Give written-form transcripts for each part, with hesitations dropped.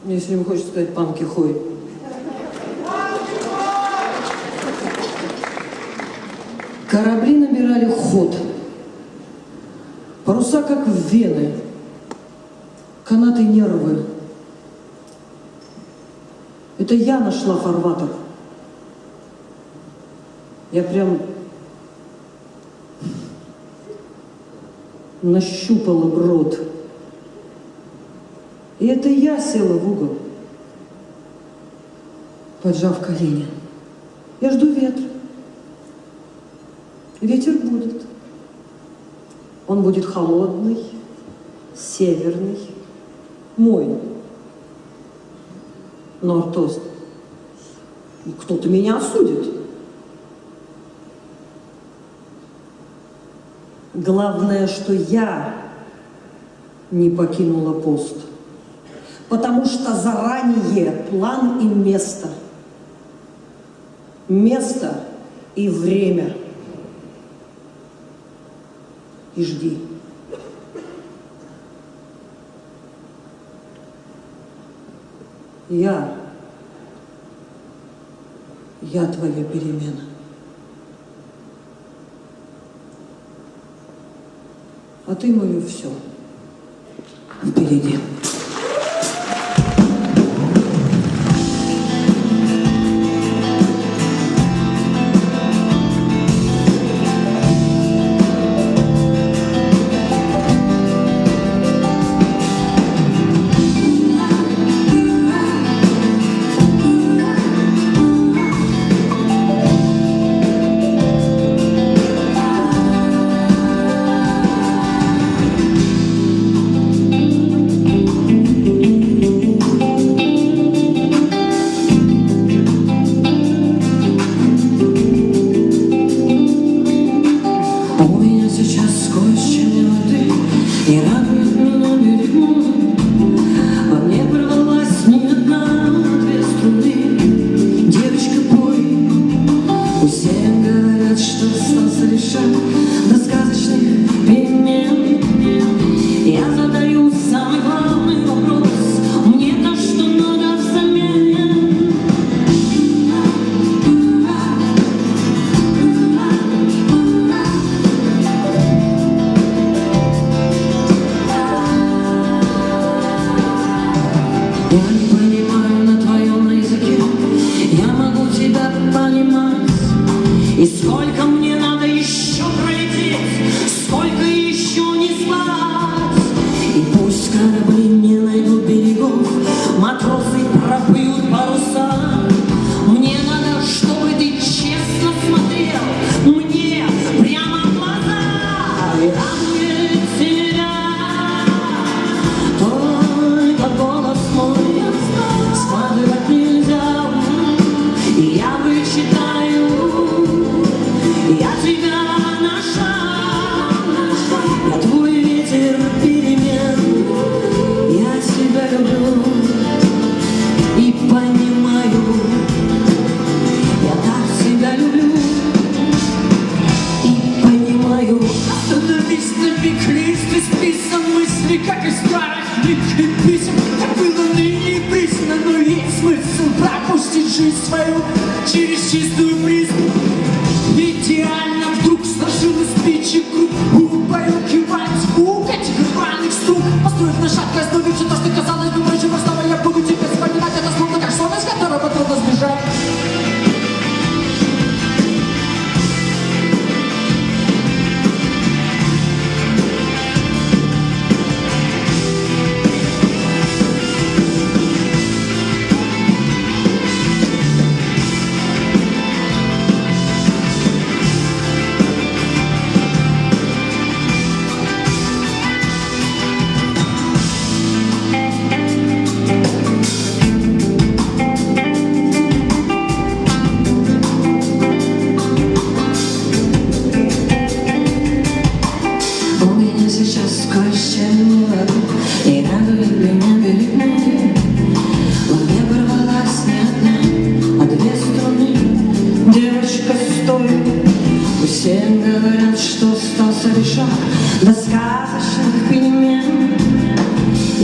Если не хочешь сказать панки хуй. Корабли набирали ход. Паруса как в вены. Канаты нервы. Это я нашла фарватер. Я прям нащупала брод. И это я села в угол, поджав колени. Я жду ветра. Ветер будет. Он будет холодный, северный, мой. Нортост. Кто-то меня осудит. Главное, что я не покинула пост. Потому что заранее план и место. Место и время. И жди. Я твоя перемена. А ты мое все. Впереди.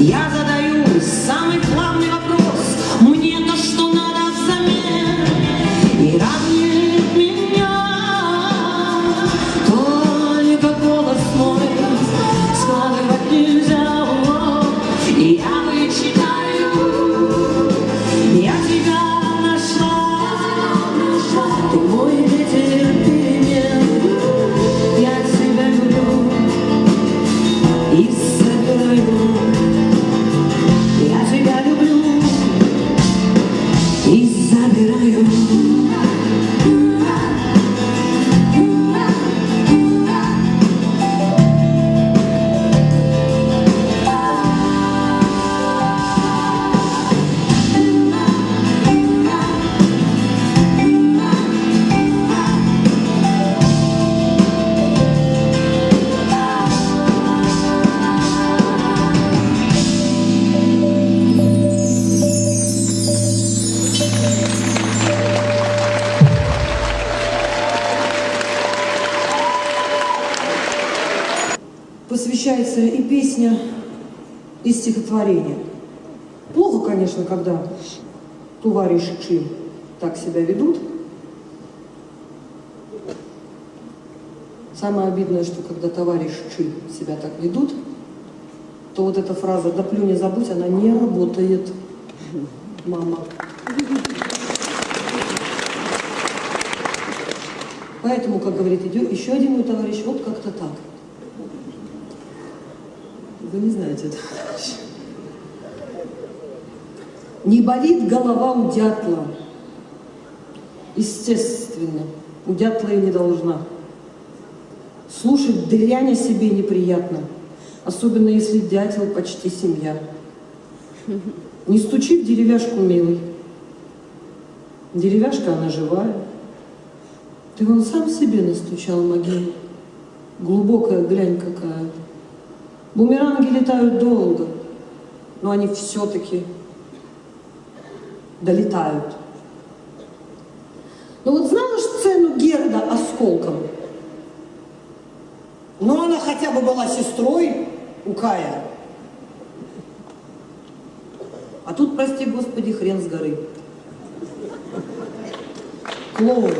Я задаю самый главный вопрос. мечтаю. Я тебя нашла, ты мой ветер перемен. Я тебя люблю и собираю. Я тебя люблю и забираю. Посвящается и песня, и стихотворение. Плохо, конечно, когда товарищи так себя ведут. Самое обидное, что когда товарищи себя так ведут, то вот эта фраза «да плюнь, не забудь», она не работает. Мама. Поэтому, как говорит, идет еще один мой товарищ, вот как-то так. Вы не знаете этого. Не болит голова у дятла. Естественно, у дятла и не должна. Слушать дрянь о себе неприятно, особенно если дятел почти семья. Не стучи в деревяшку, милый. Деревяшка, она живая. Ты вон сам себе настучал могилу. Глубокая, глянь какая. Бумеранги летают долго, но они все-таки долетают. Ну вот знала ж сцену Герда осколком? Но она хотя бы была сестрой у Кая. А тут, прости господи, хрен с горы. Клоун.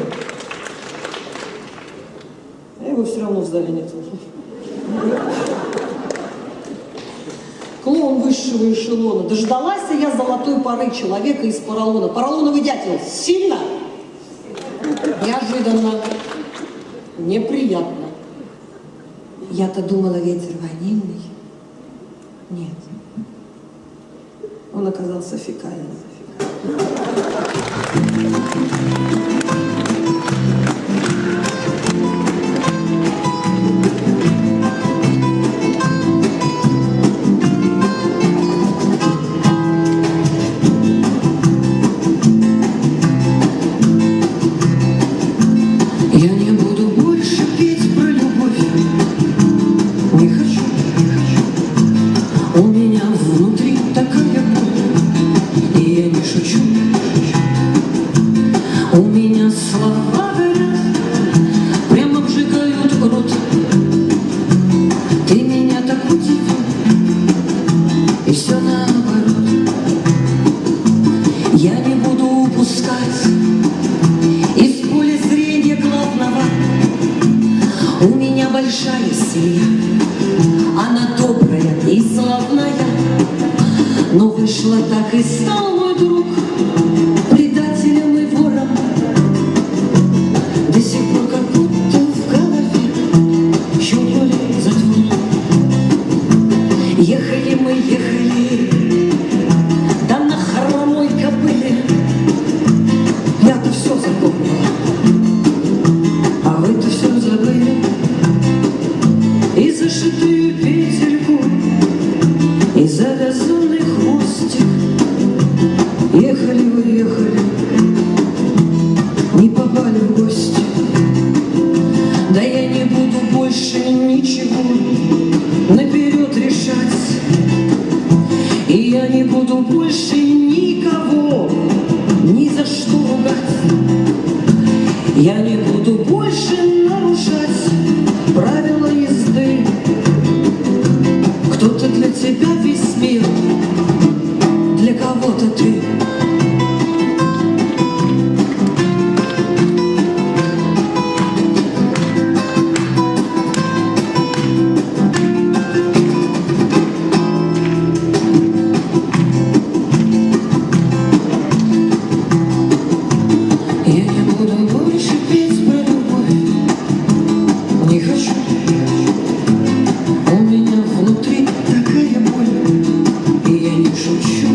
А его все равно в зале нет. Клоун высшего эшелона. Дождалась я золотой поры человека из поролона. Поролоновый дятел. Сильно? Неожиданно. Неприятно. Я-то думала, ветер ванильный. Нет. Он оказался фекальным. шучу.